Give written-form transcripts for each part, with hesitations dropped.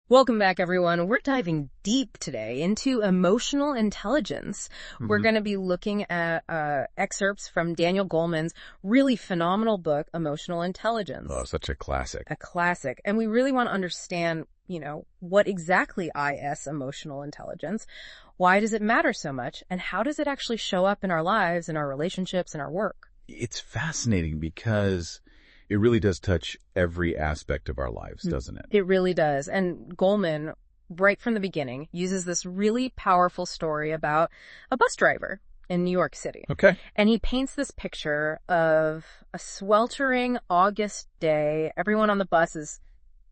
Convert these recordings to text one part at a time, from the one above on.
Welcome back, everyone. We're diving deep today into emotional intelligence. We're going to be looking at excerpts from Daniel Goleman's really phenomenal book, Emotional Intelligence. Oh, such a classic. A classic. And we really want to understand, what exactly is emotional intelligence? Why does it matter so much? And how does it actually show up in our lives, in our relationships, in our work? It's fascinating because it really does touch every aspect of our lives, doesn't it? It really does. And Goleman, right from the beginning, uses this really powerful story about a bus driver in New York City. Okay. And he paints this picture of a sweltering August day. Everyone on the bus is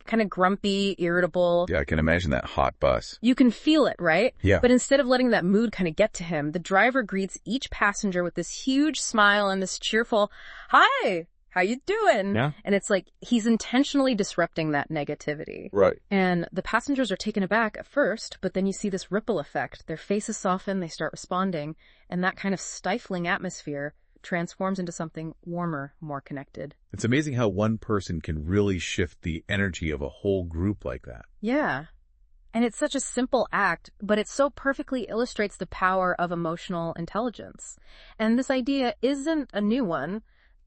kind of grumpy, irritable. Yeah, I can imagine that hot bus. You can feel it, right? Yeah. But instead of letting that mood kind of get to him, the driver greets each passenger with this huge smile and this cheerful, "Hi, how you doing?" Yeah. And it's like he's intentionally disrupting that negativity. Right. And the passengers are taken aback at first, but then you see this ripple effect. Their faces soften, they start responding, and that kind of stifling atmosphere transforms into something warmer, more connected. It's amazing how one person can really shift the energy of a whole group like that. Yeah. And it's such a simple act, but it so perfectly illustrates the power of emotional intelligence. And this idea isn't a new one.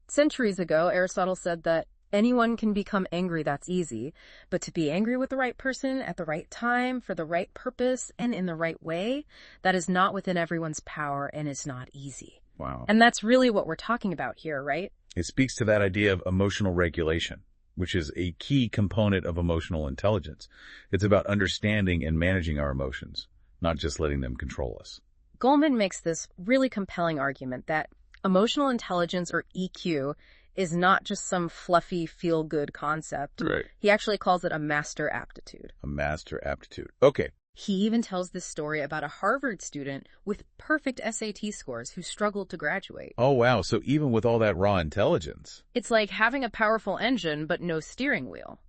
Centuries ago, Aristotle said that anyone can become angry, that's easy. But to be angry with the right person at the right time, for the right purpose, and in the right way, that is not within everyone's power and is not easy. Wow. And that's really what we're talking about here, right? It speaks to that idea of emotional regulation, which is a key component of emotional intelligence. It's about understanding and managing our emotions, not just letting them control us. Goleman makes this really compelling argument that emotional intelligence, or EQ, is not just some fluffy feel-good concept. Right. He actually calls it a master aptitude. A master aptitude. Okay. He even tells this story about a Harvard student with perfect SAT scores who struggled to graduate. Oh, wow. So even with all that raw intelligence. It's like having a powerful engine but no steering wheel.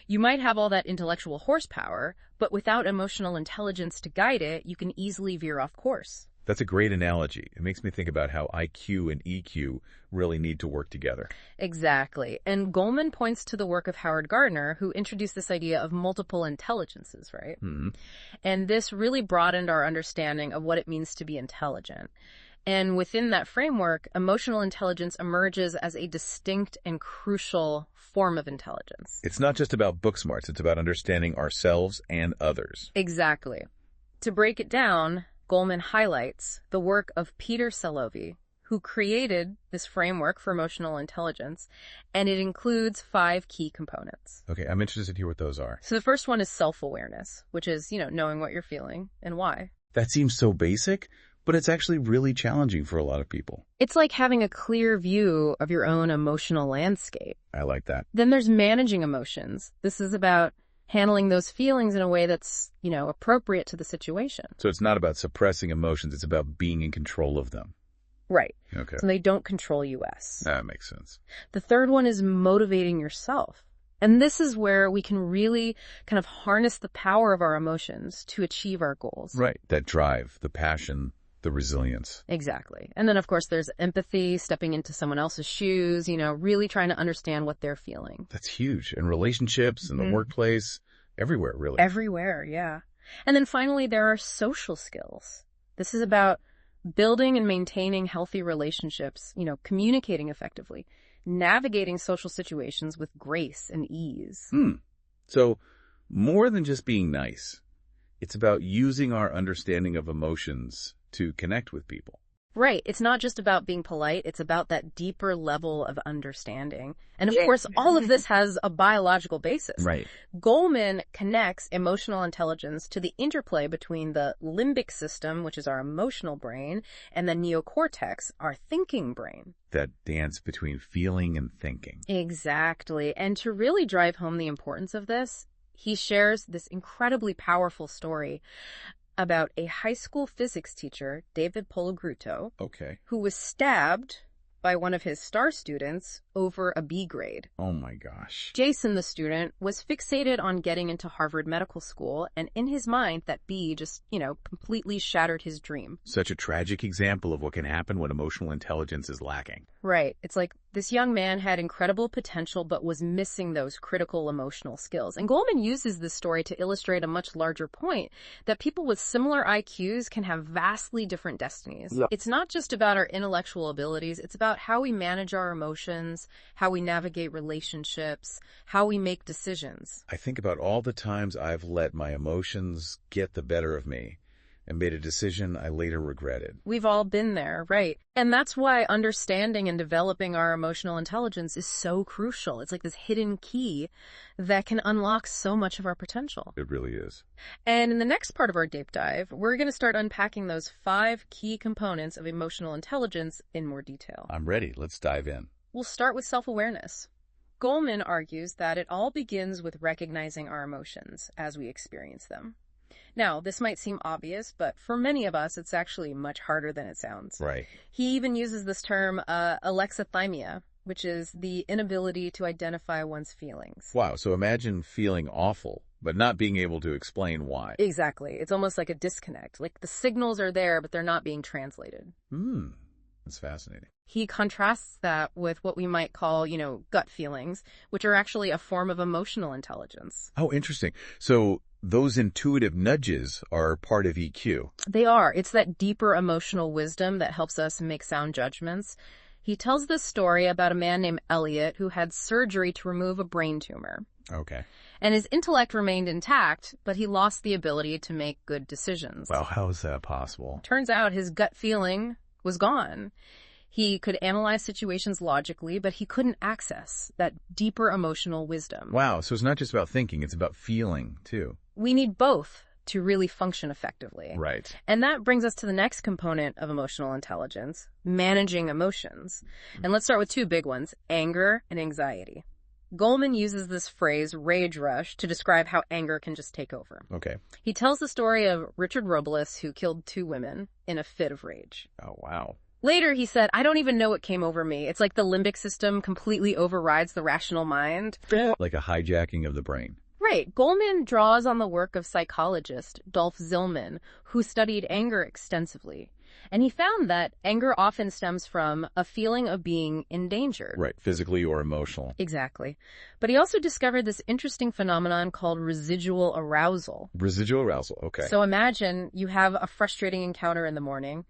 You might have all that intellectual horsepower, but without emotional intelligence to guide it, you can easily veer off course. That's a great analogy. It makes me think about how IQ and EQ really need to work together. Exactly. And Goleman points to the work of Howard Gardner, who introduced this idea of multiple intelligences, right? Mm-hmm. And this really broadened our understanding of what it means to be intelligent. And within that framework, emotional intelligence emerges as a distinct and crucial form of intelligence. It's not just about book smarts. It's about understanding ourselves and others. Exactly. To break it down, Goleman highlights the work of Peter Salovey, who created this framework for emotional intelligence, and it includes 5 key components. Okay, I'm interested to hear what those are. So the first one is self-awareness, which is, knowing what you're feeling and why. That seems so basic, but it's actually really challenging for a lot of people. It's like having a clear view of your own emotional landscape. I like that. Then there's managing emotions. This is about handling those feelings in a way that's, appropriate to the situation. So it's not about suppressing emotions. It's about being in control of them. Right. Okay. So they don't control us. That makes sense. The third one is motivating yourself. And this is where we can really kind of harness the power of our emotions to achieve our goals. Right. That drive, the passion, the resilience. Exactly. And then, of course, there's empathy, stepping into someone else's shoes, really trying to understand what they're feeling. That's huge. In relationships, in the workplace, everywhere, really. Everywhere, yeah. And then finally, there are social skills. This is about building and maintaining healthy relationships, communicating effectively, navigating social situations with grace and ease. So more than just being nice, it's about using our understanding of emotions to connect with people. Right. It's not just about being polite. It's about that deeper level of understanding. And of course, all of this has a biological basis. Right. Goleman connects emotional intelligence to the interplay between the limbic system, which is our emotional brain, and the neocortex, our thinking brain. That dance between feeling and thinking. Exactly. And to really drive home the importance of this, he shares this incredibly powerful story about a high school physics teacher, David Polagruto, who was stabbed by one of his star students over a B grade. Oh my gosh. Jason, the student, was fixated on getting into Harvard Medical School, and in his mind, that B just, completely shattered his dream. Such a tragic example of what can happen when emotional intelligence is lacking. Right. It's like this young man had incredible potential but was missing those critical emotional skills. And Goldman uses this story to illustrate a much larger point that people with similar IQs can have vastly different destinies. Yeah. It's not just about our intellectual abilities, it's about how we manage our emotions, how we navigate relationships, how we make decisions. I think about all the times I've let my emotions get the better of me and made a decision I later regretted. We've all been there, right? And that's why understanding and developing our emotional intelligence is so crucial. It's like this hidden key that can unlock so much of our potential. It really is. And in the next part of our deep dive, we're going to start unpacking those 5 key components of emotional intelligence in more detail. I'm ready. Let's dive in. We'll start with self-awareness. Goldman argues that it all begins with recognizing our emotions as we experience them. Now, this might seem obvious, but for many of us, it's actually much harder than it sounds. Right. He even uses this term alexithymia, which is the inability to identify one's feelings. Wow. So imagine feeling awful, but not being able to explain why. Exactly. It's almost like a disconnect. Like the signals are there, but they're not being translated. That's fascinating. He contrasts that with what we might call, gut feelings, which are actually a form of emotional intelligence. Oh, interesting. So those intuitive nudges are part of EQ. They are. It's that deeper emotional wisdom that helps us make sound judgments. He tells this story about a man named Elliot who had surgery to remove a brain tumor. Okay. And his intellect remained intact, but he lost the ability to make good decisions. Wow, how is that possible? Turns out his gut feeling was gone. He could analyze situations logically, but he couldn't access that deeper emotional wisdom. Wow, so it's not just about thinking, it's about feeling, too. We need both to really function effectively. Right. And that brings us to the next component of emotional intelligence, managing emotions. And let's start with 2 big ones, anger and anxiety. Goldman uses this phrase, rage rush, to describe how anger can just take over. Okay. He tells the story of Richard Robles, who killed 2 women in a fit of rage. Oh, wow. Later, he said, I don't even know what came over me. It's like the limbic system completely overrides the rational mind. Like a hijacking of the brain. Right. Goldman draws on the work of psychologist Dolph Zillman, who studied anger extensively. And he found that anger often stems from a feeling of being endangered. Right, physically or emotional. Exactly. But he also discovered this interesting phenomenon called residual arousal. Residual arousal, okay. So imagine you have a frustrating encounter in the morning.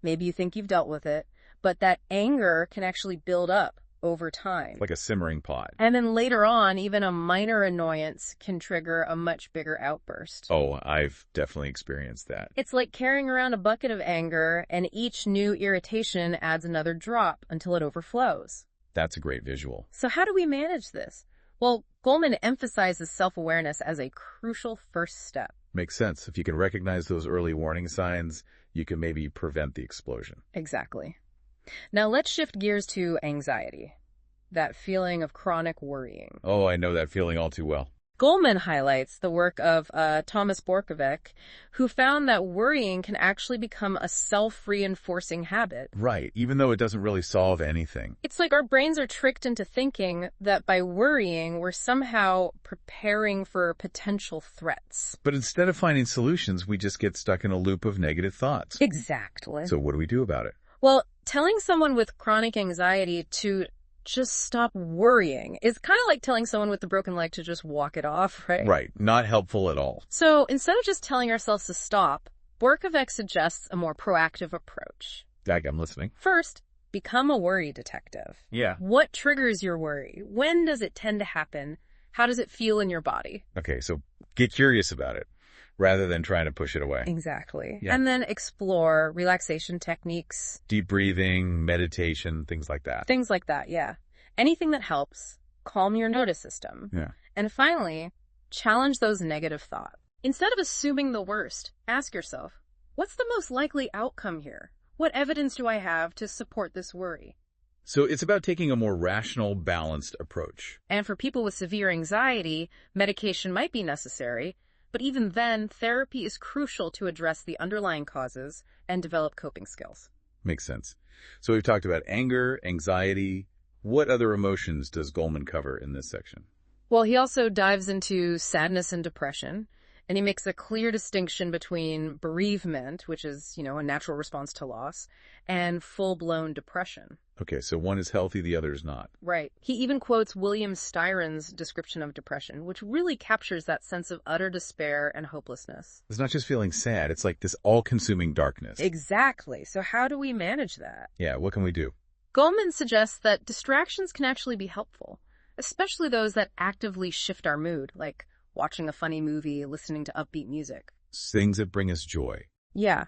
Maybe you think you've dealt with it, but that anger can actually build up over time. Like a simmering pot. And then later on, even a minor annoyance can trigger a much bigger outburst. Oh, I've definitely experienced that. It's like carrying around a bucket of anger, and each new irritation adds another drop until it overflows. That's a great visual. So how do we manage this? Well, Goldman emphasizes self-awareness as a crucial first step. Makes sense. If you can recognize those early warning signs, you can maybe prevent the explosion. Exactly. Now let's shift gears to anxiety, that feeling of chronic worrying. Oh, I know that feeling all too well. Goldman highlights the work of Thomas Borkovic, who found that worrying can actually become a self-reinforcing habit. Right, even though it doesn't really solve anything. It's like our brains are tricked into thinking that by worrying, we're somehow preparing for potential threats. But instead of finding solutions, we just get stuck in a loop of negative thoughts. Exactly. So what do we do about it? Well, telling someone with chronic anxiety to just stop worrying is kind of like telling someone with a broken leg to just walk it off, right? Right, not helpful at all. So instead of just telling ourselves to stop, Borkovic suggests a more proactive approach. I'm listening. First, become a worry detective. Yeah. What triggers your worry? When does it tend to happen? How does it feel in your body? Okay, so get curious about it rather than trying to push it away. Exactly. Yeah. And then explore relaxation techniques. Deep breathing, meditation, things like that. Things like that, yeah. Anything that helps calm your nervous system. Yeah. And finally, challenge those negative thoughts. Instead of assuming the worst, ask yourself, what's the most likely outcome here? What evidence do I have to support this worry? So it's about taking a more rational, balanced approach. And for people with severe anxiety, medication might be necessary, but even then, therapy is crucial to address the underlying causes and develop coping skills. Makes sense. So we've talked about anger, anxiety. What other emotions does Goldman cover in this section? Well, he also dives into sadness and depression. And he makes a clear distinction between bereavement, which is, a natural response to loss, and full-blown depression. Okay, so one is healthy, the other is not. Right. He even quotes William Styron's description of depression, which really captures that sense of utter despair and hopelessness. It's not just feeling sad, it's like this all-consuming darkness. Exactly. So how do we manage that? Yeah, what can we do? Goleman suggests that distractions can actually be helpful, especially those that actively shift our mood, like watching a funny movie, listening to upbeat music. Things that bring us joy. Yeah.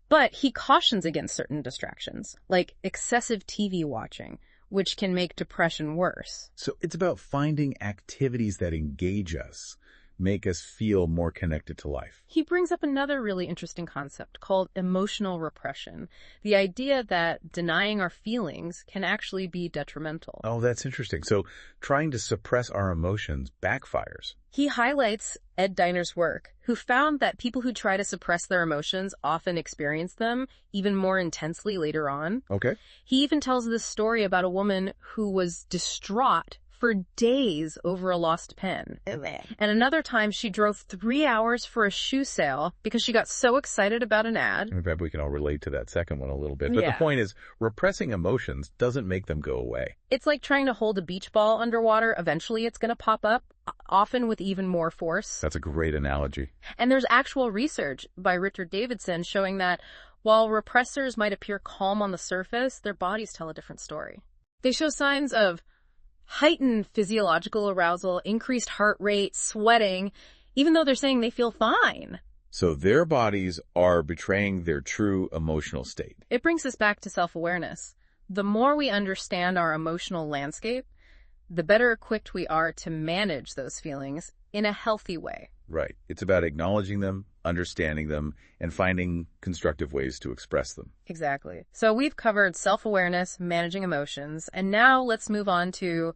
But he cautions against certain distractions, like excessive TV watching, which can make depression worse. So it's about finding activities that engage us, make us feel more connected to life. He brings up another really interesting concept called emotional repression, the idea that denying our feelings can actually be detrimental. Oh, that's interesting. So trying to suppress our emotions backfires. He highlights Ed Diner's work, who found that people who try to suppress their emotions often experience them even more intensely later on. Okay. He even tells this story about a woman who was distraught for days over a lost pen. And another time she drove 3 hours for a shoe sale because she got so excited about an ad. Maybe we can all relate to that second one a little bit. But Yeah. the point is, repressing emotions doesn't make them go away. It's like trying to hold a beach ball underwater. Eventually it's going to pop up, often with even more force. That's a great analogy. And there's actual research by Richard Davidson showing that while repressors might appear calm on the surface, their bodies tell a different story. They show signs of heightened physiological arousal, increased heart rate, sweating, even though they're saying they feel fine. So their bodies are betraying their true emotional state. It brings us back to self-awareness. The more we understand our emotional landscape, the better equipped we are to manage those feelings in a healthy way. Right. It's about acknowledging them, understanding them, and finding constructive ways to express them. Exactly. So we've covered self-awareness, managing emotions, and now let's move on to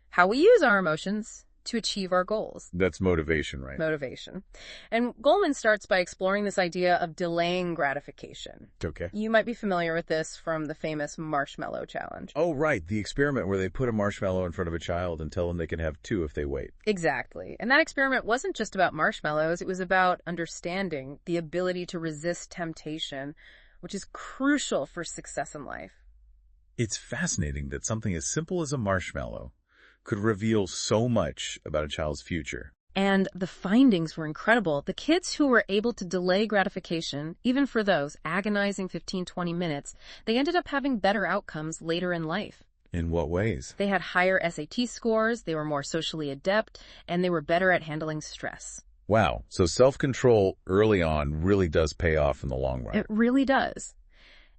how we use our emotions to achieve our goals. That's motivation, right? Motivation. And Goleman starts by exploring this idea of delaying gratification. Okay. You might be familiar with this from the famous marshmallow challenge. Oh, right. The experiment where they put a marshmallow in front of a child and tell them they can have 2 if they wait. Exactly. And that experiment wasn't just about marshmallows. It was about understanding the ability to resist temptation, which is crucial for success in life. It's fascinating that something as simple as a marshmallow could reveal so much about a child's future. And the findings were incredible. The kids who were able to delay gratification, even for those agonizing 15-20 minutes, they ended up having better outcomes later in life. In what ways? They had higher SAT scores, they were more socially adept, and they were better at handling stress. Wow. So self-control early on really does pay off in the long run. It really does.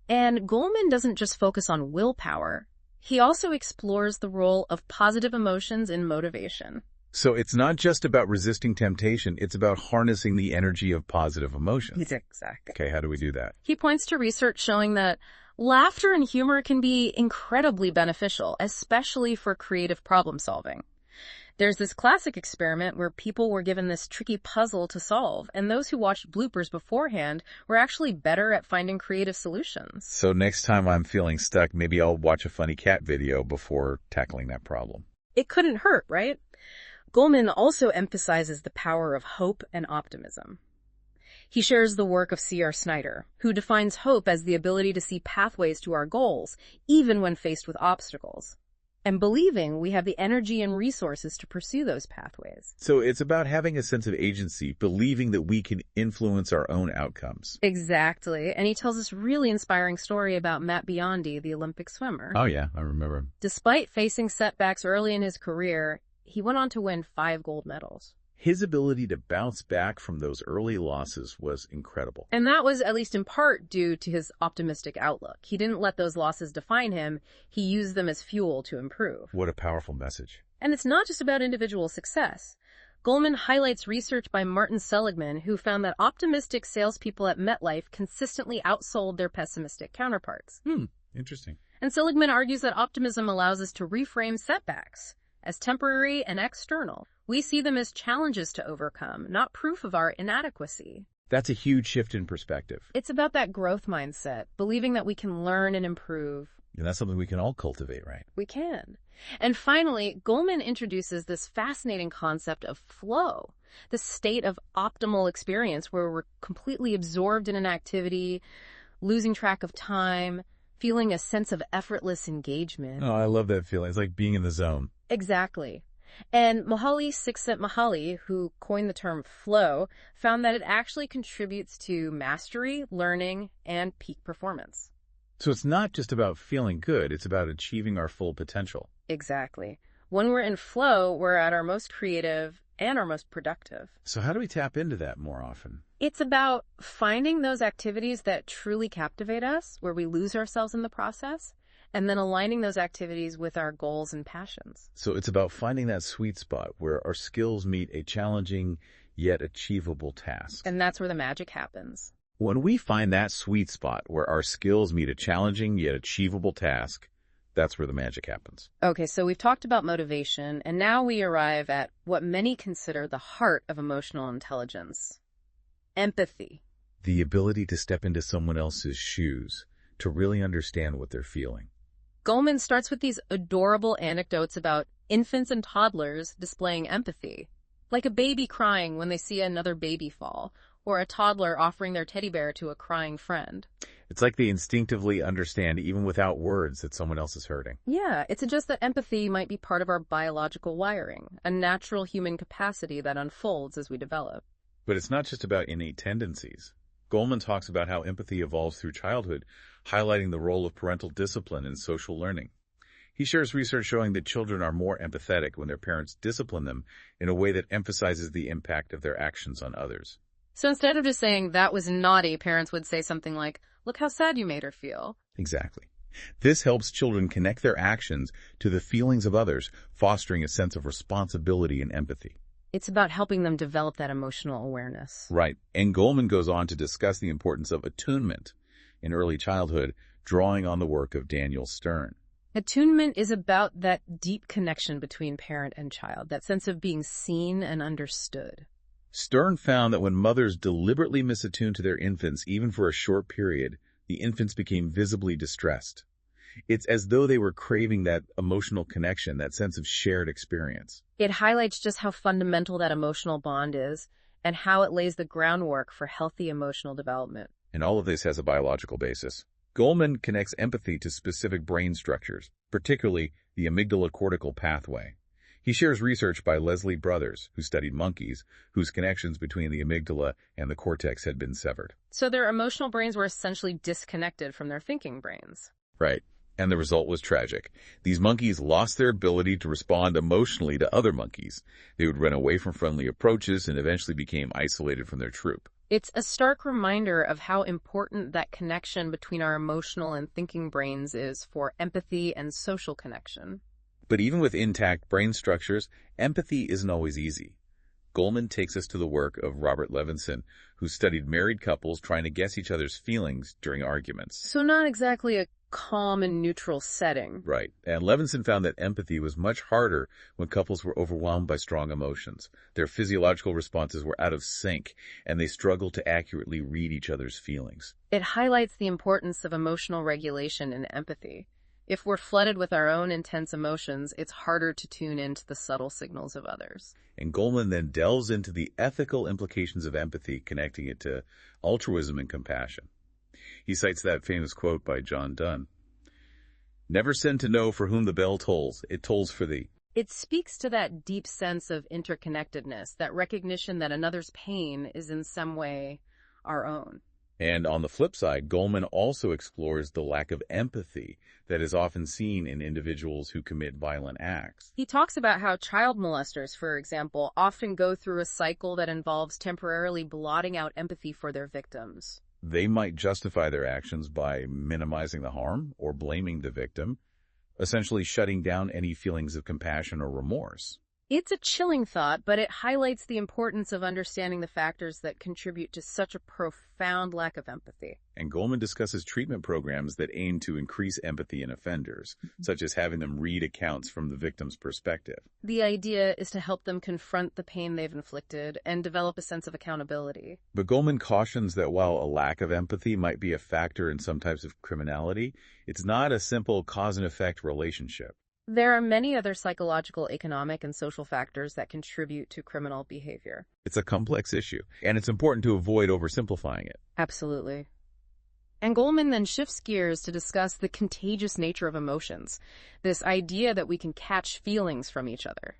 And Goleman doesn't just focus on willpower. He also explores the role of positive emotions in motivation. So it's not just about resisting temptation, it's about harnessing the energy of positive emotions. Exactly. Okay, how do we do that? He points to research showing that laughter and humor can be incredibly beneficial, especially for creative problem solving. There's this classic experiment where people were given this tricky puzzle to solve, and those who watched bloopers beforehand were actually better at finding creative solutions. So next time I'm feeling stuck, maybe I'll watch a funny cat video before tackling that problem. It couldn't hurt, right? Goleman also emphasizes the power of hope and optimism. He shares the work of C.R. Snyder, who defines hope as the ability to see pathways to our goals, even when faced with obstacles, and believing we have the energy and resources to pursue those pathways. So it's about having a sense of agency, believing that we can influence our own outcomes. Exactly. And he tells this really inspiring story about Matt Biondi, the Olympic swimmer. Oh yeah, I remember. Despite facing setbacks early in his career, he went on to win 5 gold medals. His ability to bounce back from those early losses was incredible. And that was at least in part due to his optimistic outlook. He didn't let those losses define him. He used them as fuel to improve. What a powerful message. And it's not just about individual success. Goleman highlights research by Martin Seligman, who found that optimistic salespeople at MetLife consistently outsold their pessimistic counterparts. Interesting. And Seligman argues that optimism allows us to reframe setbacks as temporary and external. We see them as challenges to overcome, not proof of our inadequacy. That's a huge shift in perspective. It's about that growth mindset, believing that we can learn and improve. And that's something we can all cultivate, right? We can. And finally, Goleman introduces this fascinating concept of flow, this state of optimal experience where we're completely absorbed in an activity, losing track of time, feeling a sense of effortless engagement. Oh, I love that feeling. It's like being in the zone. Exactly. And Mihaly Csikszentmihalyi, who coined the term flow, found that it actually contributes to mastery, learning, and peak performance. So it's not just about feeling good, it's about achieving our full potential. Exactly. When we're in flow, we're at our most creative and our most productive. So how do we tap into that more often? It's about finding those activities that truly captivate us, where we lose ourselves in the process, and then aligning those activities with our goals and passions. So it's about finding that sweet spot where our skills meet a challenging yet achievable task. And that's where the magic happens. When we find that sweet spot where our skills meet a challenging yet achievable task, that's where the magic happens. Okay, so we've talked about motivation, and now we arrive at what many consider the heart of emotional intelligence: empathy. The ability to step into someone else's shoes, to really understand what they're feeling. Goleman starts with these adorable anecdotes about infants and toddlers displaying empathy, like a baby crying when they see another baby fall, or a toddler offering their teddy bear to a crying friend. It's like they instinctively understand, even without words, that someone else is hurting. Yeah, it suggests that empathy might be part of our biological wiring, a natural human capacity that unfolds as we develop. But it's not just about innate tendencies. Goleman talks about how empathy evolves through childhood, highlighting the role of parental discipline in social learning. He shares research showing that children are more empathetic when their parents discipline them in a way that emphasizes the impact of their actions on others. So instead of just saying, "that was naughty," parents would say something like, "look how sad you made her feel." Exactly. This helps children connect their actions to the feelings of others, fostering a sense of responsibility and empathy. It's about helping them develop that emotional awareness. Right. And Goleman goes on to discuss the importance of attunement in early childhood, drawing on the work of Daniel Stern. Attunement is about that deep connection between parent and child, that sense of being seen and understood. Stern found that when mothers deliberately misattuned to their infants, even for a short period, the infants became visibly distressed. It's as though they were craving that emotional connection, that sense of shared experience. It highlights just how fundamental that emotional bond is and how it lays the groundwork for healthy emotional development. And all of this has a biological basis. Goleman connects empathy to specific brain structures, particularly the amygdala-cortical pathway. He shares research by Leslie Brothers, who studied monkeys, whose connections between the amygdala and the cortex had been severed. So their emotional brains were essentially disconnected from their thinking brains. Right. And the result was tragic. These monkeys lost their ability to respond emotionally to other monkeys. They would run away from friendly approaches and eventually became isolated from their troop. It's a stark reminder of how important that connection between our emotional and thinking brains is for empathy and social connection. But even with intact brain structures, empathy isn't always easy. Goleman takes us to the work of Robert Levinson, who studied married couples trying to guess each other's feelings during arguments. So not exactly a calm and neutral setting. Right. And Levinson found that empathy was much harder when couples were overwhelmed by strong emotions. Their physiological responses were out of sync, and they struggled to accurately read each other's feelings. It highlights the importance of emotional regulation and empathy. If we're flooded with our own intense emotions, it's harder to tune into the subtle signals of others. And Goleman then delves into the ethical implications of empathy, connecting it to altruism and compassion. He cites that famous quote by John Donne: "Never send to know for whom the bell tolls, it tolls for thee." It speaks to that deep sense of interconnectedness, that recognition that another's pain is in some way our own. And on the flip side, Goleman also explores the lack of empathy that is often seen in individuals who commit violent acts. He talks about how child molesters, for example, often go through a cycle that involves temporarily blotting out empathy for their victims. They might justify their actions by minimizing the harm or blaming the victim, essentially shutting down any feelings of compassion or remorse. It's a chilling thought, but it highlights the importance of understanding the factors that contribute to such a profound lack of empathy. And Goleman discusses treatment programs that aim to increase empathy in offenders, such as having them read accounts from the victim's perspective. The idea is to help them confront the pain they've inflicted and develop a sense of accountability. But Goleman cautions that while a lack of empathy might be a factor in some types of criminality, it's not a simple cause and effect relationship. There are many other psychological, economic, and social factors that contribute to criminal behavior. It's a complex issue, and it's important to avoid oversimplifying it. Absolutely. And Goldman then shifts gears to discuss the contagious nature of emotions, this idea that we can catch feelings from each other.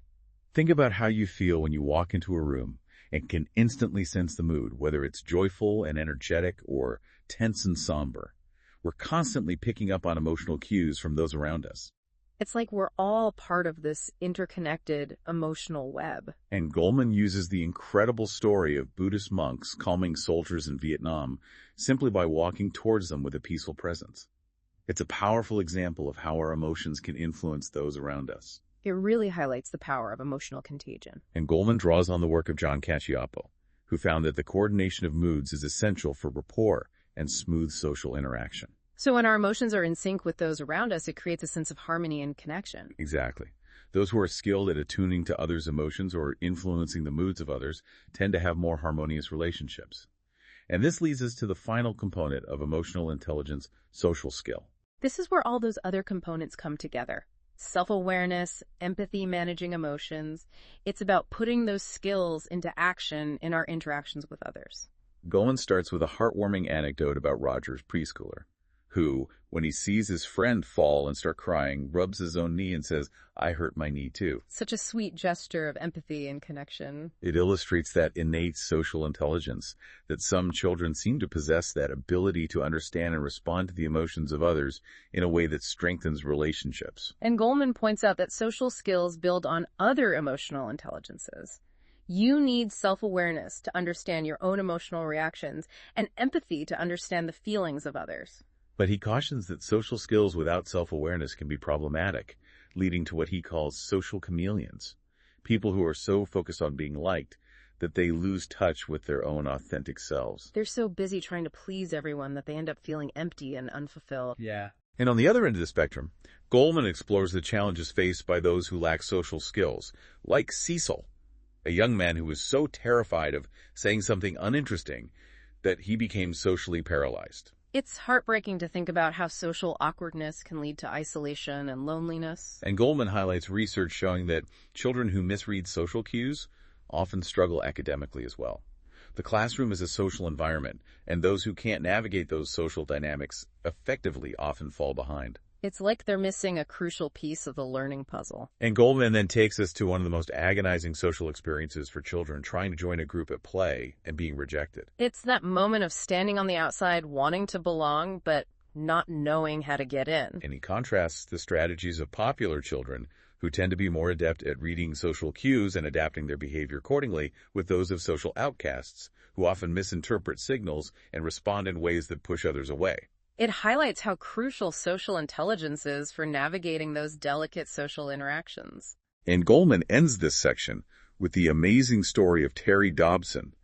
Think about how you feel when you walk into a room and can instantly sense the mood, whether it's joyful and energetic or tense and somber. We're constantly picking up on emotional cues from those around us. It's like we're all part of this interconnected emotional web. And Goldman uses the incredible story of Buddhist monks calming soldiers in Vietnam simply by walking towards them with a peaceful presence. It's a powerful example of how our emotions can influence those around us. It really highlights the power of emotional contagion. And Goldman draws on the work of John Cacioppo, who found that the coordination of moods is essential for rapport and smooth social interaction. So when our emotions are in sync with those around us, it creates a sense of harmony and connection. Exactly. Those who are skilled at attuning to others' emotions or influencing the moods of others tend to have more harmonious relationships. And this leads us to the final component of emotional intelligence, social skill. This is where all those other components come together. Self-awareness, empathy, managing emotions. It's about putting those skills into action in our interactions with others. Golan starts with a heartwarming anecdote about Roger's preschooler, who, when he sees his friend fall and start crying, rubs his own knee and says, "I hurt my knee too." Such a sweet gesture of empathy and connection. It illustrates that innate social intelligence, that some children seem to possess that ability to understand and respond to the emotions of others in a way that strengthens relationships. And Goldman points out that social skills build on other emotional intelligences. You need self-awareness to understand your own emotional reactions and empathy to understand the feelings of others. But he cautions that social skills without self-awareness can be problematic, leading to what he calls social chameleons, people who are so focused on being liked that they lose touch with their own authentic selves. They're so busy trying to please everyone that they end up feeling empty and unfulfilled. Yeah. And on the other end of the spectrum, Goldman explores the challenges faced by those who lack social skills, like Cecil, a young man who was so terrified of saying something uninteresting that he became socially paralyzed. It's heartbreaking to think about how social awkwardness can lead to isolation and loneliness. And Goldman highlights research showing that children who misread social cues often struggle academically as well. The classroom is a social environment, and those who can't navigate those social dynamics effectively often fall behind. It's like they're missing a crucial piece of the learning puzzle. And Goldman then takes us to one of the most agonizing social experiences for children trying to join a group at play and being rejected. It's that moment of standing on the outside, wanting to belong, but not knowing how to get in. And he contrasts the strategies of popular children, who tend to be more adept at reading social cues and adapting their behavior accordingly, with those of social outcasts, who often misinterpret signals and respond in ways that push others away. It highlights how crucial social intelligence is for navigating those delicate social interactions. And Goldman ends this section with the amazing story of Terry Dobson,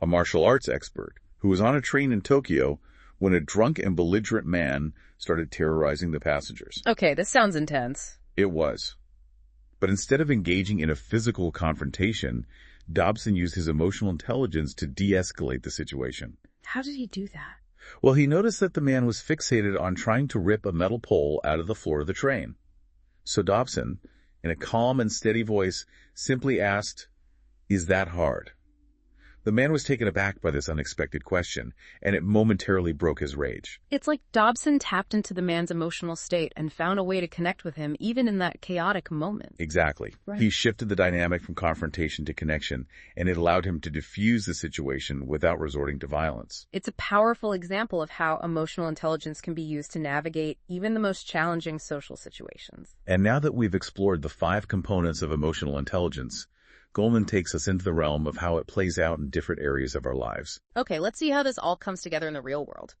a martial arts expert, who was on a train in Tokyo when a drunk and belligerent man started terrorizing the passengers. Okay, this sounds intense. It was. But instead of engaging in a physical confrontation, Dobson used his emotional intelligence to de-escalate the situation. How did he do that? Well, he noticed that the man was fixated on trying to rip a metal pole out of the floor of the train. So Dobson, in a calm and steady voice, simply asked, "Is that hard?" The man was taken aback by this unexpected question, and it momentarily broke his rage. It's like Dobson tapped into the man's emotional state and found a way to connect with him even in that chaotic moment. Exactly. Right. He shifted the dynamic from confrontation to connection, and it allowed him to diffuse the situation without resorting to violence. It's a powerful example of how emotional intelligence can be used to navigate even the most challenging social situations. And now that we've explored the 5 components of emotional intelligence, Goldman takes us into the realm of how it plays out in different areas of our lives. Okay, let's see how this all comes together in the real world.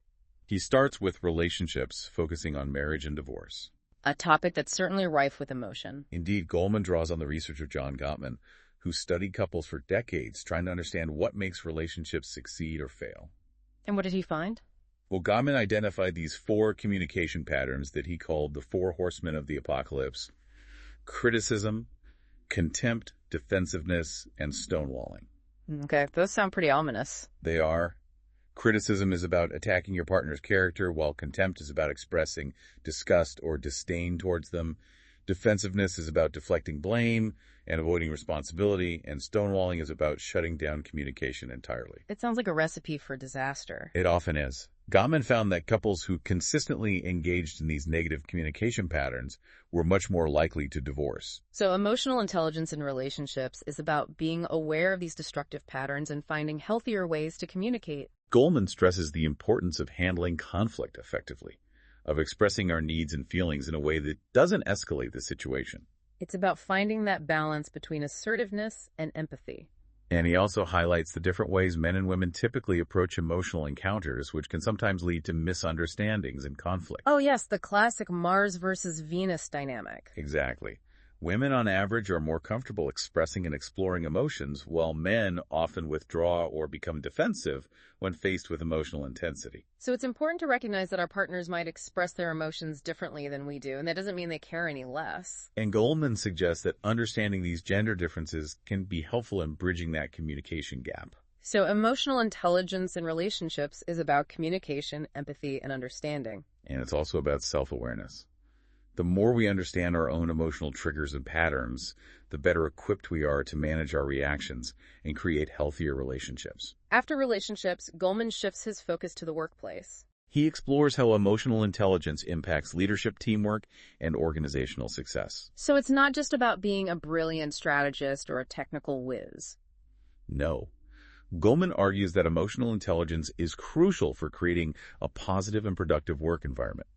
He starts with relationships, focusing on marriage and divorce. A topic that's certainly rife with emotion. Indeed, Goldman draws on the research of John Gottman, who studied couples for decades trying to understand what makes relationships succeed or fail. And what did he find? Well, Gottman identified these 4 communication patterns that he called the 4 horsemen of the apocalypse: criticism, contempt, defensiveness, and stonewalling. Okay, those sound pretty ominous. They are. Criticism is about attacking your partner's character, while contempt is about expressing disgust or disdain towards them. Defensiveness is about deflecting blame and avoiding responsibility, and stonewalling is about shutting down communication entirely. It sounds like a recipe for disaster. It often is. Gottman found that couples who consistently engaged in these negative communication patterns were much more likely to divorce. So emotional intelligence in relationships is about being aware of these destructive patterns and finding healthier ways to communicate. Goleman stresses the importance of handling conflict effectively, of expressing our needs and feelings in a way that doesn't escalate the situation. It's about finding that balance between assertiveness and empathy. And he also highlights the different ways men and women typically approach emotional encounters, which can sometimes lead to misunderstandings and conflict. Oh yes, the classic Mars versus Venus dynamic. Exactly. Women on average are more comfortable expressing and exploring emotions, while men often withdraw or become defensive when faced with emotional intensity. So it's important to recognize that our partners might express their emotions differently than we do, and that doesn't mean they care any less. And Goldman suggests that understanding these gender differences can be helpful in bridging that communication gap. So emotional intelligence in relationships is about communication, empathy, and understanding. And it's also about self-awareness. The more we understand our own emotional triggers and patterns, the better equipped we are to manage our reactions and create healthier relationships. After relationships, Goleman shifts his focus to the workplace. He explores how emotional intelligence impacts leadership, teamwork, and organizational success. So it's not just about being a brilliant strategist or a technical whiz. No. Goleman argues that emotional intelligence is crucial for creating a positive and productive work environment.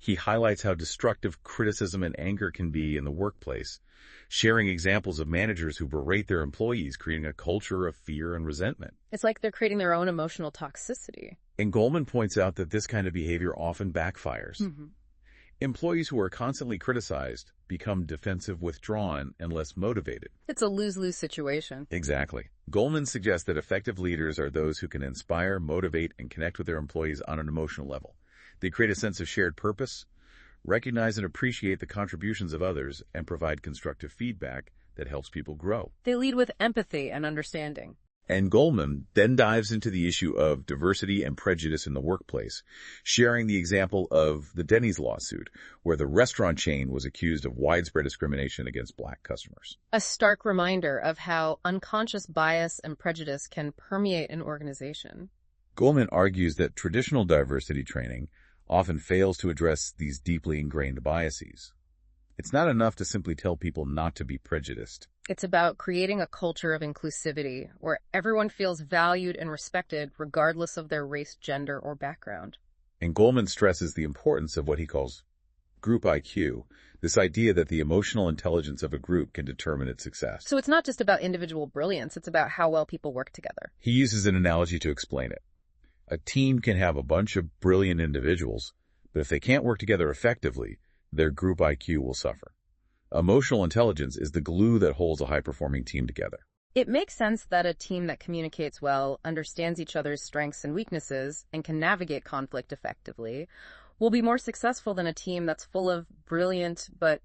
He highlights how destructive criticism and anger can be in the workplace, sharing examples of managers who berate their employees, creating a culture of fear and resentment. It's like they're creating their own emotional toxicity. And Goleman points out that this kind of behavior often backfires. Employees who are constantly criticized become defensive, withdrawn, and less motivated. It's a lose-lose situation. Exactly. Goleman suggests that effective leaders are those who can inspire, motivate, and connect with their employees on an emotional level. They create a sense of shared purpose, recognize and appreciate the contributions of others, and provide constructive feedback that helps people grow. They lead with empathy and understanding. And Goleman then dives into the issue of diversity and prejudice in the workplace, sharing the example of the Denny's lawsuit, where the restaurant chain was accused of widespread discrimination against Black customers. A stark reminder of how unconscious bias and prejudice can permeate an organization. Goleman argues that traditional diversity training often fails to address these deeply ingrained biases. It's not enough to simply tell people not to be prejudiced. It's about creating a culture of inclusivity where everyone feels valued and respected regardless of their race, gender, or background. And Goleman stresses the importance of what he calls group IQ, this idea that the emotional intelligence of a group can determine its success. So it's not just about individual brilliance, it's about how well people work together. He uses an analogy to explain it. A team can have a bunch of brilliant individuals, but if they can't work together effectively, their group IQ will suffer. Emotional intelligence is the glue that holds a high-performing team together. It makes sense that a team that communicates well, understands each other's strengths and weaknesses, and can navigate conflict effectively will be more successful than a team that's full of brilliant but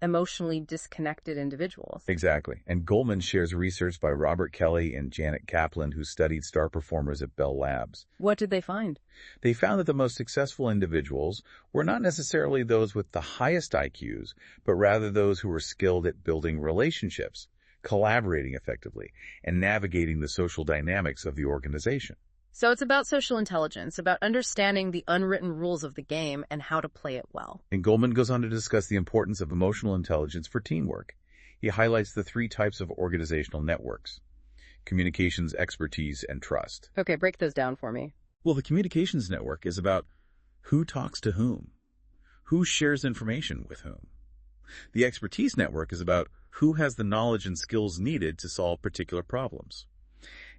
emotionally disconnected individuals. Exactly. And Goleman shares research by Robert Kelly and Janet Kaplan, who studied star performers at Bell Labs. What did they find? They found that the most successful individuals were not necessarily those with the highest IQs, but rather those who were skilled at building relationships, collaborating effectively, and navigating the social dynamics of the organization. So it's about social intelligence, about understanding the unwritten rules of the game and how to play it well. And Goleman goes on to discuss the importance of emotional intelligence for teamwork. He highlights the 3 types of organizational networks: communications, expertise, and trust. Okay, break those down for me. Well, the communications network is about who talks to who shares information with whom. The expertise network is about who has the knowledge and skills needed to solve particular problems.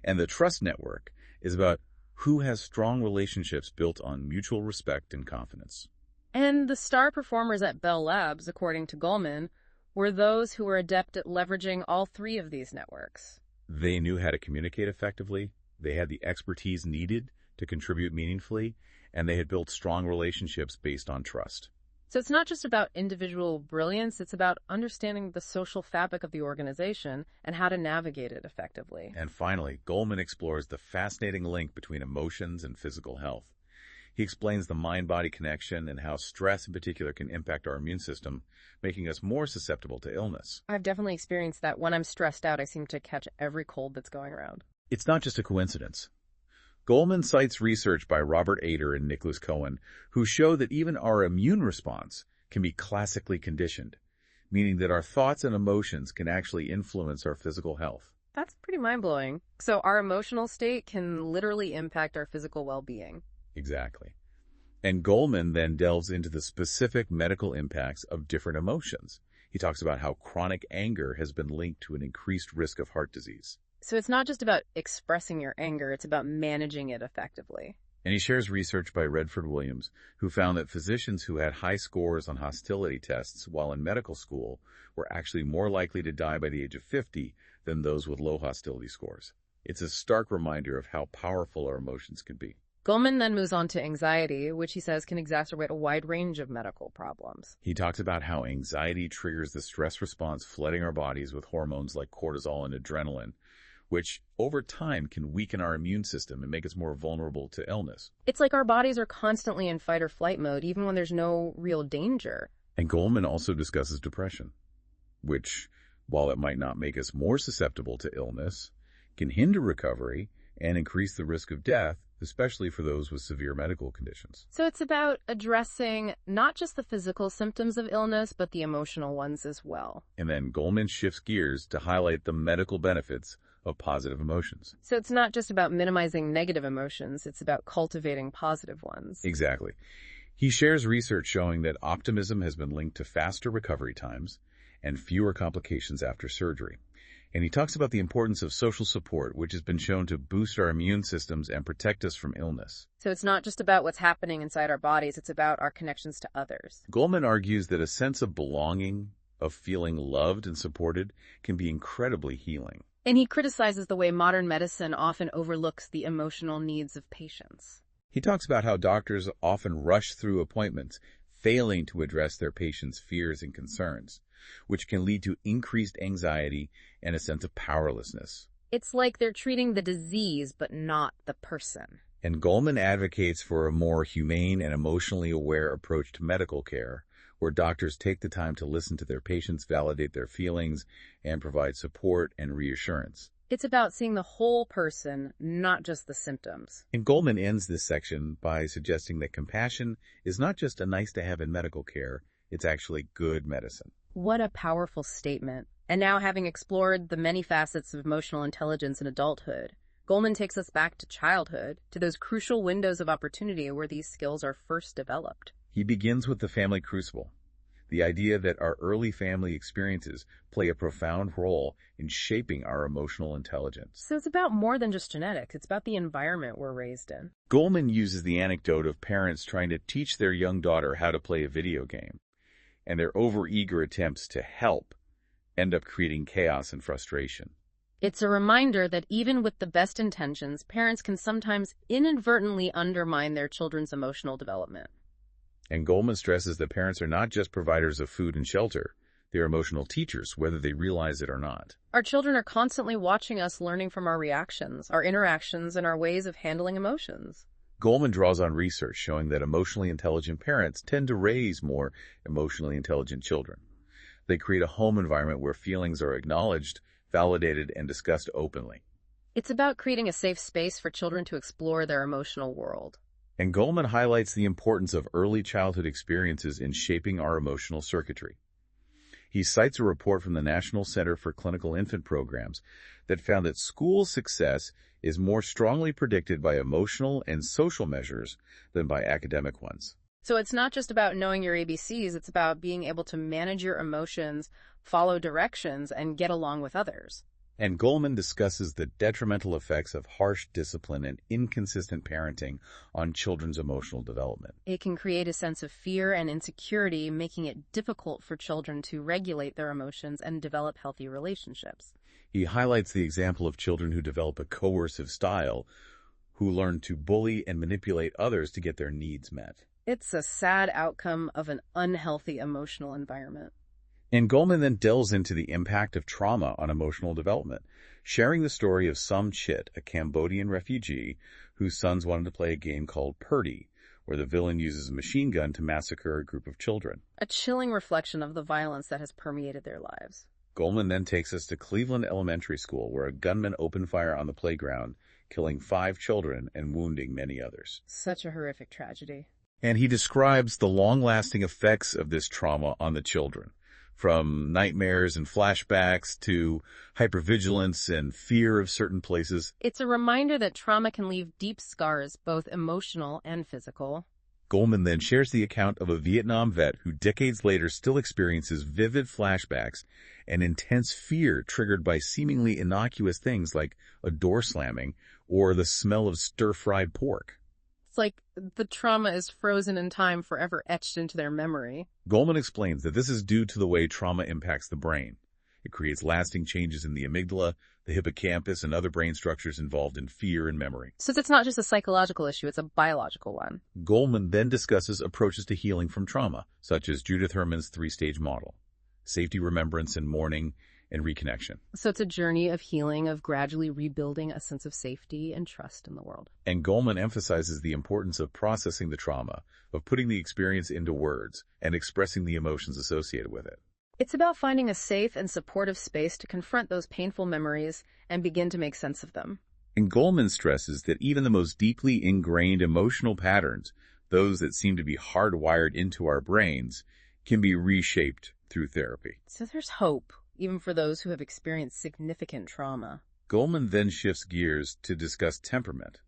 And the trust network is about who has strong relationships built on mutual respect and confidence. And the star performers at Bell Labs, according to Goleman, were those who were adept at leveraging all 3 of these networks. They knew how to communicate effectively, they had the expertise needed to contribute meaningfully, and they had built strong relationships based on trust. So it's not just about individual brilliance, it's about understanding the social fabric of the organization and how to navigate it effectively. And finally, Goleman explores the fascinating link between emotions and physical health. He explains the mind-body connection and how stress in particular can impact our immune system, making us more susceptible to illness. I've definitely experienced that. When I'm stressed out, I seem to catch every cold that's going around. It's not just a coincidence. Goldman cites research by Robert Ader and Nicholas Cohen, who show that even our immune response can be classically conditioned, meaning that our thoughts and emotions can actually influence our physical health. That's pretty mind-blowing. So our emotional state can literally impact our physical well-being. Exactly. And Goldman then delves into the specific medical impacts of different emotions. He talks about how chronic anger has been linked to an increased risk of heart disease. So it's not just about expressing your anger, it's about managing it effectively. And he shares research by Redford Williams, who found that physicians who had high scores on hostility tests while in medical school were actually more likely to die by the age of 50 than those with low hostility scores. It's a stark reminder of how powerful our emotions can be. Goldman then moves on to anxiety, which he says can exacerbate a wide range of medical problems. He talks about how anxiety triggers the stress response flooding our bodies with hormones like cortisol and adrenaline, which over time can weaken our immune system and make us more vulnerable to illness. It's like our bodies are constantly in fight or flight mode, even when there's no real danger. And Goldman also discusses depression, which, while it might not make us more susceptible to illness, can hinder recovery and increase the risk of death, especially for those with severe medical conditions. So it's about addressing not just the physical symptoms of illness, but the emotional ones as well. And then Goldman shifts gears to highlight the medical benefits of positive emotions. So it's not just about minimizing negative emotions, it's about cultivating positive ones. Exactly. He shares research showing that optimism has been linked to faster recovery times and fewer complications after surgery. And he talks about the importance of social support, which has been shown to boost our immune systems and protect us from illness. So it's not just about what's happening inside our bodies, it's about our connections to others. Goldman argues that a sense of belonging, of feeling loved and supported, can be incredibly healing. And he criticizes the way modern medicine often overlooks the emotional needs of patients. He talks about how doctors often rush through appointments, failing to address their patients' fears and concerns, which can lead to increased anxiety and a sense of powerlessness. It's like they're treating the disease, but not the person. And Goldman advocates for a more humane and emotionally aware approach to medical care, where doctors take the time to listen to their patients, validate their feelings, and provide support and reassurance. It's about seeing the whole person, not just the symptoms. And Goldman ends this section by suggesting that compassion is not just a nice-to-have in medical care, it's actually good medicine. What a powerful statement. And now, having explored the many facets of emotional intelligence in adulthood, Goldman takes us back to childhood, to those crucial windows of opportunity where these skills are first developed. He begins with the family crucible, the idea that our early family experiences play a profound role in shaping our emotional intelligence. So it's about more than just genetics, it's about the environment we're raised in. Goldman uses the anecdote of parents trying to teach their young daughter how to play a video game, and their overeager attempts to help end up creating chaos and frustration. It's a reminder that even with the best intentions, parents can sometimes inadvertently undermine their children's emotional development. And Goldman stresses that parents are not just providers of food and shelter, they're emotional teachers, whether they realize it or not. Our children are constantly watching us, learning from our reactions, our interactions, and our ways of handling emotions. Goldman draws on research showing that emotionally intelligent parents tend to raise more emotionally intelligent children. They create a home environment where feelings are acknowledged, validated, and discussed openly. It's about creating a safe space for children to explore their emotional world. And Goldman highlights the importance of early childhood experiences in shaping our emotional circuitry. He cites a report from the National Center for Clinical Infant Programs that found that school success is more strongly predicted by emotional and social measures than by academic ones. So it's not just about knowing your ABCs, it's about being able to manage your emotions, follow directions, and get along with others. And Goldman discusses the detrimental effects of harsh discipline and inconsistent parenting on children's emotional development. It can create a sense of fear and insecurity, making it difficult for children to regulate their emotions and develop healthy relationships. He highlights the example of children who develop a coercive style, who learn to bully and manipulate others to get their needs met. It's a sad outcome of an unhealthy emotional environment. And Goldman then delves into the impact of trauma on emotional development, sharing the story of Som Chit, a Cambodian refugee whose sons wanted to play a game called Purdy, where the villain uses a machine gun to massacre a group of children. A chilling reflection of the violence that has permeated their lives. Goldman then takes us to Cleveland Elementary School, where a gunman opened fire on the playground, killing 5 children and wounding many others. Such a horrific tragedy. And he describes the long-lasting effects of this trauma on the children, from nightmares and flashbacks to hypervigilance and fear of certain places. It's a reminder that trauma can leave deep scars, both emotional and physical. Goldman then shares the account of a Vietnam vet who decades later still experiences vivid flashbacks and intense fear triggered by seemingly innocuous things like a door slamming or the smell of stir-fried pork. It's like the trauma is frozen in time, forever etched into their memory. Goldman explains that this is due to the way trauma impacts the brain. It creates lasting changes in the amygdala, the hippocampus, and other brain structures involved in fear and memory. So it's not just a psychological issue, it's a biological one. Goldman then discusses approaches to healing from trauma, such as Judith Herman's 3-stage model: safety, remembrance, and mourning, and reconnection. So it's a journey of healing, of gradually rebuilding a sense of safety and trust in the world. And Goldman emphasizes the importance of processing the trauma, of putting the experience into words, and expressing the emotions associated with it. It's about finding a safe and supportive space to confront those painful memories and begin to make sense of them. And Goldman stresses that even the most deeply ingrained emotional patterns, those that seem to be hardwired into our brains, can be reshaped through therapy. So there's hope, even for those who have experienced significant trauma. Goldman then shifts gears to discuss temperament,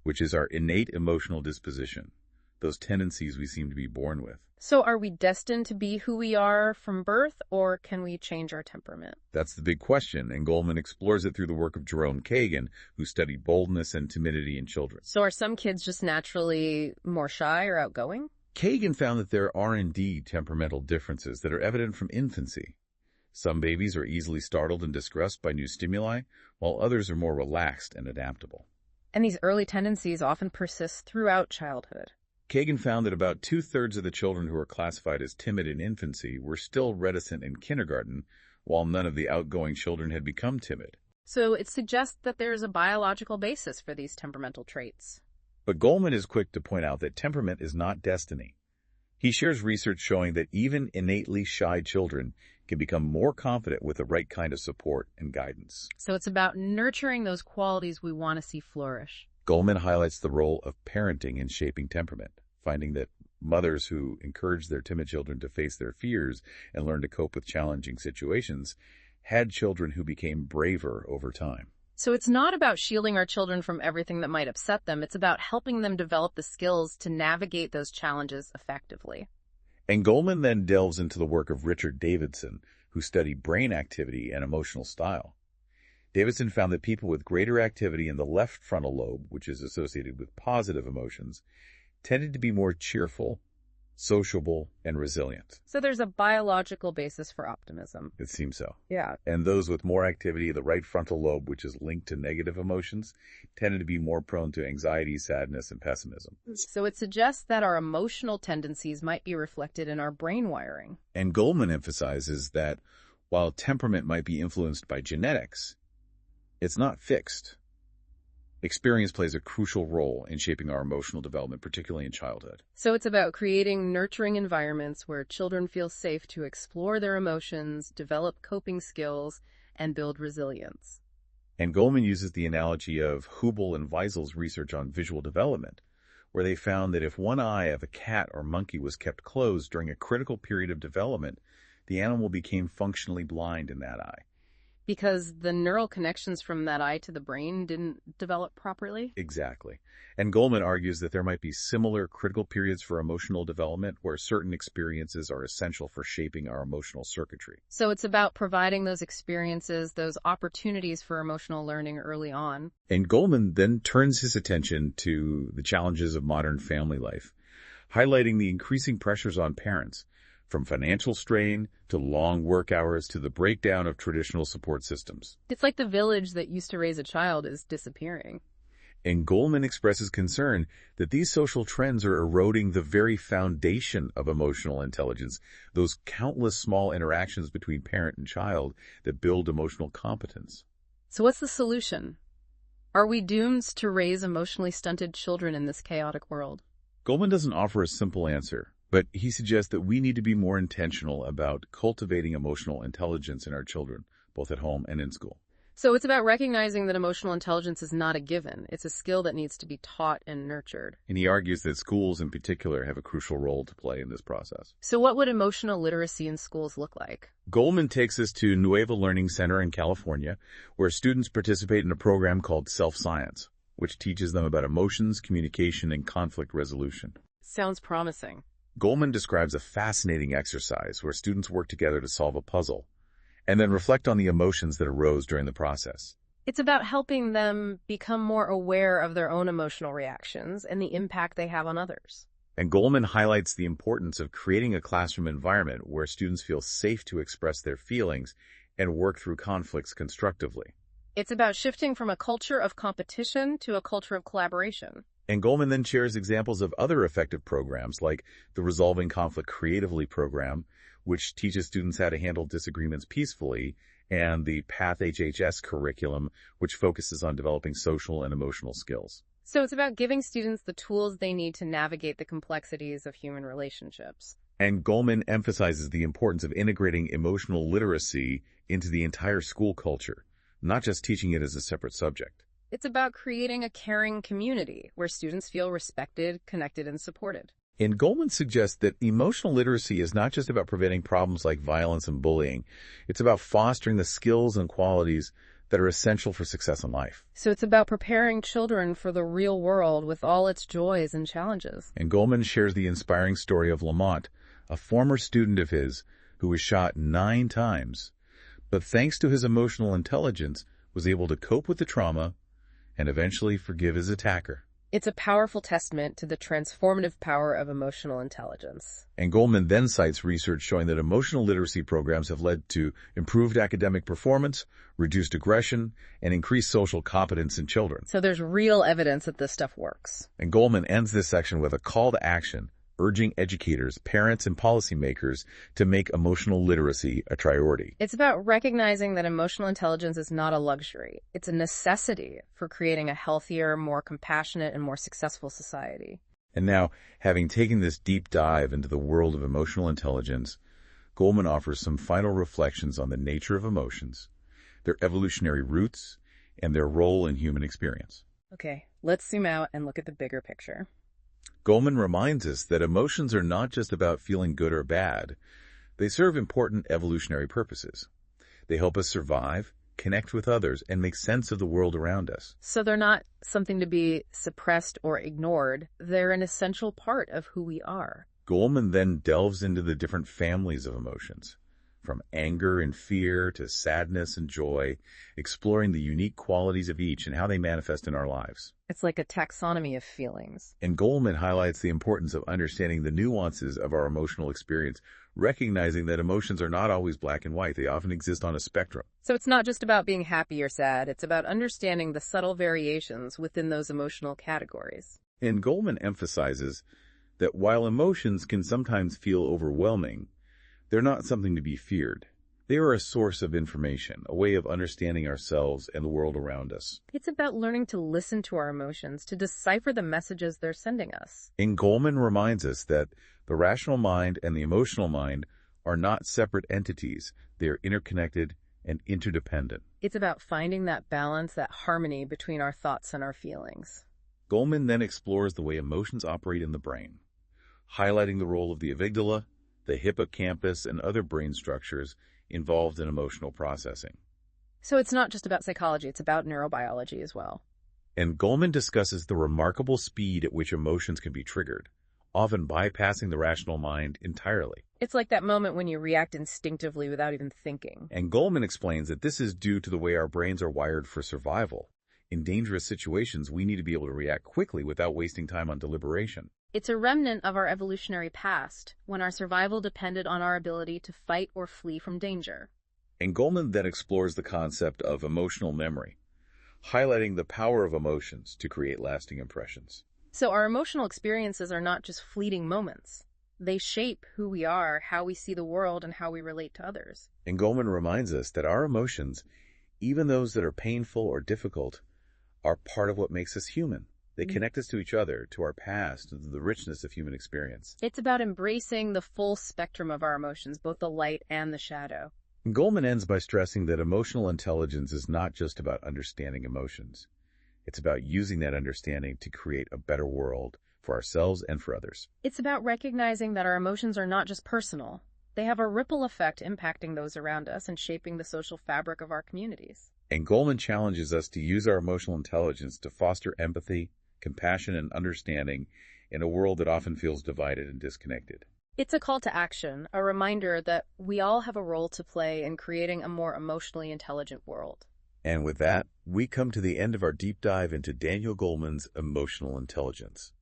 which is our innate emotional disposition, those tendencies we seem to be born with. So are we destined to be who we are from birth, or can we change our temperament? That's the big question, and Goldman explores it through the work of Jerome Kagan, who studied boldness and timidity in children. So are some kids just naturally more shy or outgoing? Kagan found that there are indeed temperamental differences that are evident from infancy. Some babies are easily startled and distressed by new stimuli, while others are more relaxed and adaptable. And these early tendencies often persist throughout childhood. Kagan found that about 2/3 of the children who were classified as timid in infancy were still reticent in kindergarten, while none of the outgoing children had become timid. So it suggests that there is a biological basis for these temperamental traits. But Goldman is quick to point out that temperament is not destiny. He shares research showing that even innately shy children can become more confident with the right kind of support and guidance. So it's about nurturing those qualities we want to see flourish. Goldman highlights the role of parenting in shaping temperament, finding that mothers who encourage their timid children to face their fears and learn to cope with challenging situations had children who became braver over time. So it's not about shielding our children from everything that might upset them. It's about helping them develop the skills to navigate those challenges effectively. And Goldman then delves into the work of Richard Davidson, who studied brain activity and emotional style. Davidson found that people with greater activity in the left frontal lobe, which is associated with positive emotions, tended to be more cheerful, sociable, and resilient. So there's a biological basis for optimism. It seems so. Yeah. And those with more activity in the right frontal lobe, which is linked to negative emotions, tended to be more prone to anxiety, sadness, and pessimism. So it suggests that our emotional tendencies might be reflected in our brain wiring. And Goldman emphasizes that while temperament might be influenced by genetics, it's not fixed. Experience plays a crucial role in shaping our emotional development, particularly in childhood. So it's about creating nurturing environments where children feel safe to explore their emotions, develop coping skills, and build resilience. And Goldman uses the analogy of Hubel and Weisel's research on visual development, where they found that if one eye of a cat or monkey was kept closed during a critical period of development, the animal became functionally blind in that eye. Because the neural connections from that eye to the brain didn't develop properly? Exactly. And Goldman argues that there might be similar critical periods for emotional development where certain experiences are essential for shaping our emotional circuitry. So it's about providing those experiences, those opportunities for emotional learning early on. And Goldman then turns his attention to the challenges of modern family life, highlighting the increasing pressures on parents, from financial strain to long work hours to the breakdown of traditional support systems. It's like the village that used to raise a child is disappearing. And Goldman expresses concern that these social trends are eroding the very foundation of emotional intelligence, those countless small interactions between parent and child that build emotional competence. So what's the solution? Are we doomed to raise emotionally stunted children in this chaotic world? Goldman doesn't offer a simple answer, but he suggests that we need to be more intentional about cultivating emotional intelligence in our children, both at home and in school. So it's about recognizing that emotional intelligence is not a given. It's a skill that needs to be taught and nurtured. And he argues that schools in particular have a crucial role to play in this process. So what would emotional literacy in schools look like? Goldman takes us to Nueva Learning Center in California, where students participate in a program called Self-Science, which teaches them about emotions, communication, and conflict resolution. Sounds promising. Goldman describes a fascinating exercise where students work together to solve a puzzle, and then reflect on the emotions that arose during the process. It's about helping them become more aware of their own emotional reactions and the impact they have on others. And Goldman highlights the importance of creating a classroom environment where students feel safe to express their feelings and work through conflicts constructively. It's about shifting from a culture of competition to a culture of collaboration. And Goldman then shares examples of other effective programs like the Resolving Conflict Creatively program, which teaches students how to handle disagreements peacefully, and the Path HHS curriculum, which focuses on developing social and emotional skills. So it's about giving students the tools they need to navigate the complexities of human relationships. And Goldman emphasizes the importance of integrating emotional literacy into the entire school culture, not just teaching it as a separate subject. It's about creating a caring community where students feel respected, connected, and supported. And Goldman suggests that emotional literacy is not just about preventing problems like violence and bullying. It's about fostering the skills and qualities that are essential for success in life. So it's about preparing children for the real world with all its joys and challenges. And Goldman shares the inspiring story of Lamont, a former student of his who was shot 9 times, but thanks to his emotional intelligence, was able to cope with the trauma and eventually forgive his attacker. It's a powerful testament to the transformative power of emotional intelligence. And Goldman then cites research showing that emotional literacy programs have led to improved academic performance, reduced aggression, and increased social competence in children. So there's real evidence that this stuff works. And Goldman ends this section with a call to action, urging educators, parents, and policymakers to make emotional literacy a priority. It's about recognizing that emotional intelligence is not a luxury. It's a necessity for creating a healthier, more compassionate, and more successful society. And now, having taken this deep dive into the world of emotional intelligence, Goldman offers some final reflections on the nature of emotions, their evolutionary roots, and their role in human experience. Okay, let's zoom out and look at the bigger picture. Goldman reminds us that emotions are not just about feeling good or bad. They serve important evolutionary purposes. They help us survive, connect with others, and make sense of the world around us. So they're not something to be suppressed or ignored. They're an essential part of who we are. Goldman then delves into the different families of emotions, from anger and fear to sadness and joy, exploring the unique qualities of each and how they manifest in our lives. It's like a taxonomy of feelings. And Goldman highlights the importance of understanding the nuances of our emotional experience, recognizing that emotions are not always black and white. They often exist on a spectrum. So it's not just about being happy or sad. It's about understanding the subtle variations within those emotional categories. And Goldman emphasizes that while emotions can sometimes feel overwhelming, they're not something to be feared. They are a source of information, a way of understanding ourselves and the world around us. It's about learning to listen to our emotions, to decipher the messages they're sending us. And Goldman reminds us that the rational mind and the emotional mind are not separate entities. They are interconnected and interdependent. It's about finding that balance, that harmony between our thoughts and our feelings. Goldman then explores the way emotions operate in the brain, highlighting the role of the amygdala, the hippocampus, and other brain structures involved in emotional processing. So it's not just about psychology, it's about neurobiology as well. And Goldman discusses the remarkable speed at which emotions can be triggered, often bypassing the rational mind entirely. It's like that moment when you react instinctively without even thinking. And Goldman explains that this is due to the way our brains are wired for survival. In dangerous situations, we need to be able to react quickly without wasting time on deliberation. It's a remnant of our evolutionary past, when our survival depended on our ability to fight or flee from danger. And Goldman then explores the concept of emotional memory, highlighting the power of emotions to create lasting impressions. So our emotional experiences are not just fleeting moments. They shape who we are, how we see the world, and how we relate to others. And Goldman reminds us that our emotions, even those that are painful or difficult, are part of what makes us human. They connect us to each other, to our past, and to the richness of human experience. It's about embracing the full spectrum of our emotions, both the light and the shadow. And Goleman ends by stressing that emotional intelligence is not just about understanding emotions. It's about using that understanding to create a better world for ourselves and for others. It's about recognizing that our emotions are not just personal. They have a ripple effect impacting those around us and shaping the social fabric of our communities. And Goleman challenges us to use our emotional intelligence to foster empathy, compassion, and understanding in a world that often feels divided and disconnected. It's a call to action, a reminder that we all have a role to play in creating a more emotionally intelligent world. And with that, we come to the end of our deep dive into Daniel Goleman's emotional intelligence.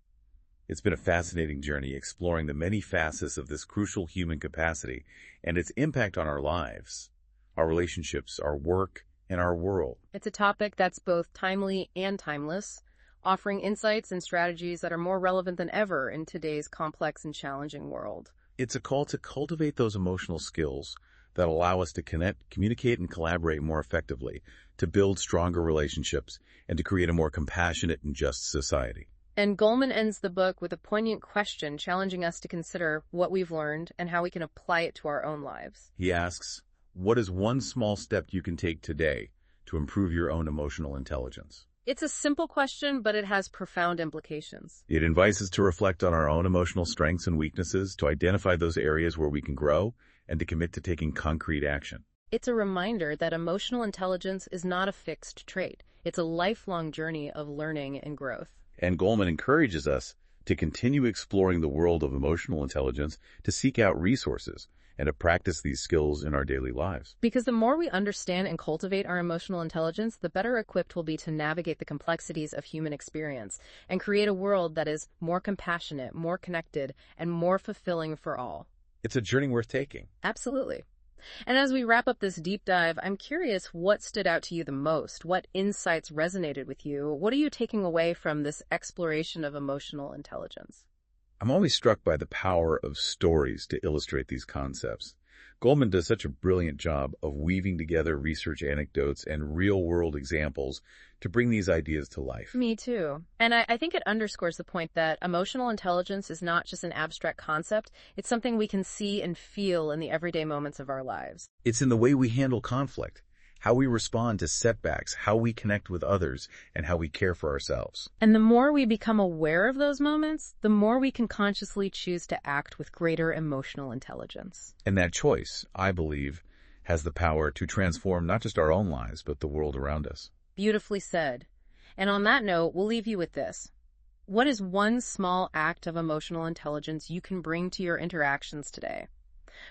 It's been a fascinating journey exploring the many facets of this crucial human capacity and its impact on our lives, our relationships, our work, and our world. It's a topic that's both timely and timeless, offering insights and strategies that are more relevant than ever in today's complex and challenging world. It's a call to cultivate those emotional skills that allow us to connect, communicate, and collaborate more effectively, to build stronger relationships, and to create a more compassionate and just society. And Goleman ends the book with a poignant question challenging us to consider what we've learned and how we can apply it to our own lives. He asks, what is one small step you can take today to improve your own emotional intelligence? It's a simple question, but it has profound implications. It invites us to reflect on our own emotional strengths and weaknesses, to identify those areas where we can grow, and to commit to taking concrete action. It's a reminder that emotional intelligence is not a fixed trait. It's a lifelong journey of learning and growth. And Goleman encourages us to continue exploring the world of emotional intelligence, to seek out resources, and to practice these skills in our daily lives. Because the more we understand and cultivate our emotional intelligence, the better equipped we'll be to navigate the complexities of human experience and create a world that is more compassionate, more connected, and more fulfilling for all. It's a journey worth taking. Absolutely. And as we wrap up this deep dive, I'm curious what stood out to you the most? What insights resonated with you? What are you taking away from this exploration of emotional intelligence? I'm always struck by the power of stories to illustrate these concepts. Goleman does such a brilliant job of weaving together research anecdotes and real-world examples to bring these ideas to life. Me too. And I think it underscores the point that emotional intelligence is not just an abstract concept. It's something we can see and feel in the everyday moments of our lives. It's in the way we handle conflict, how we respond to setbacks, how we connect with others, and how we care for ourselves. And the more we become aware of those moments, the more we can consciously choose to act with greater emotional intelligence. And that choice, I believe, has the power to transform not just our own lives, but the world around us. Beautifully said. And on that note, we'll leave you with this. What is one small act of emotional intelligence you can bring to your interactions today?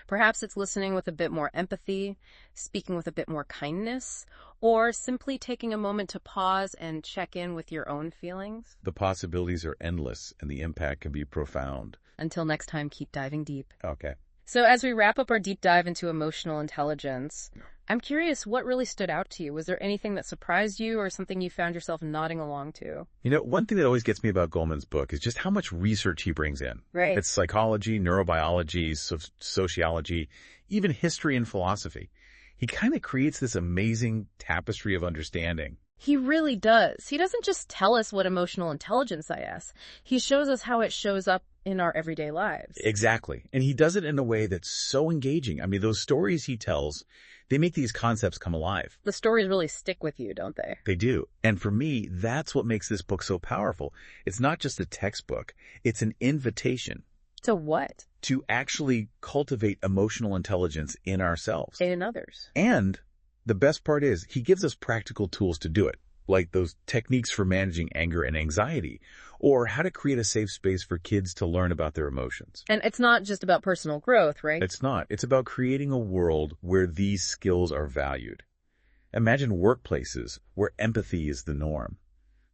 Perhaps it's listening with a bit more empathy, speaking with a bit more kindness, or simply taking a moment to pause and check in with your own feelings. The possibilities are endless, and the impact can be profound. Until next time, keep diving deep. Okay. So as we wrap up our deep dive into emotional intelligence, I'm curious what really stood out to you. Was there anything that surprised you or something you found yourself nodding along to? You know, one thing that always gets me about Goleman's book is just how much research he brings in. Right. It's psychology, neurobiology, sociology, even history and philosophy. He kind of creates this amazing tapestry of understanding. He really does. He doesn't just tell us what emotional intelligence is. He shows us how it shows up in our everyday lives. Exactly. And he does it in a way that's so engaging. I mean, those stories he tells, they make these concepts come alive. The stories really stick with you, don't they? They do. And for me, that's what makes this book so powerful. It's not just a textbook. It's an invitation. To what? To actually cultivate emotional intelligence in ourselves. And in others. And the best part is he gives us practical tools to do it, like those techniques for managing anger and anxiety, or how to create a safe space for kids to learn about their emotions. And it's not just about personal growth, right? It's not. It's about creating a world where these skills are valued. Imagine workplaces where empathy is the norm.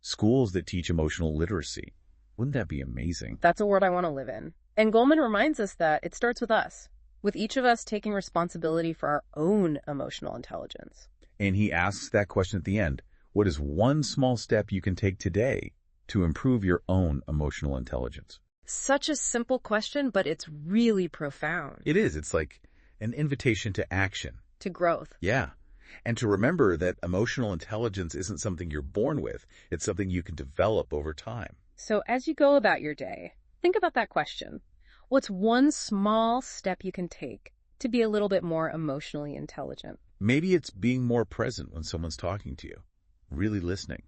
Schools that teach emotional literacy. Wouldn't that be amazing? That's a world I want to live in. And Goleman reminds us that it starts with us, with each of us taking responsibility for our own emotional intelligence. And he asks that question at the end. What is one small step you can take today to improve your own emotional intelligence? Such a simple question, but it's really profound. It is. It's like an invitation to action. To growth. Yeah. And to remember that emotional intelligence isn't something you're born with, it's something you can develop over time. So as you go about your day, think about that question. What's one small step you can take to be a little bit more emotionally intelligent? Maybe it's being more present when someone's talking to you, really listening,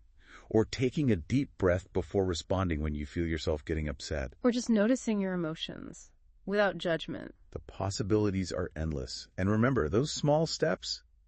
or taking a deep breath before responding when you feel yourself getting upset. Or just noticing your emotions without judgment. The possibilities are endless. And remember, those small steps,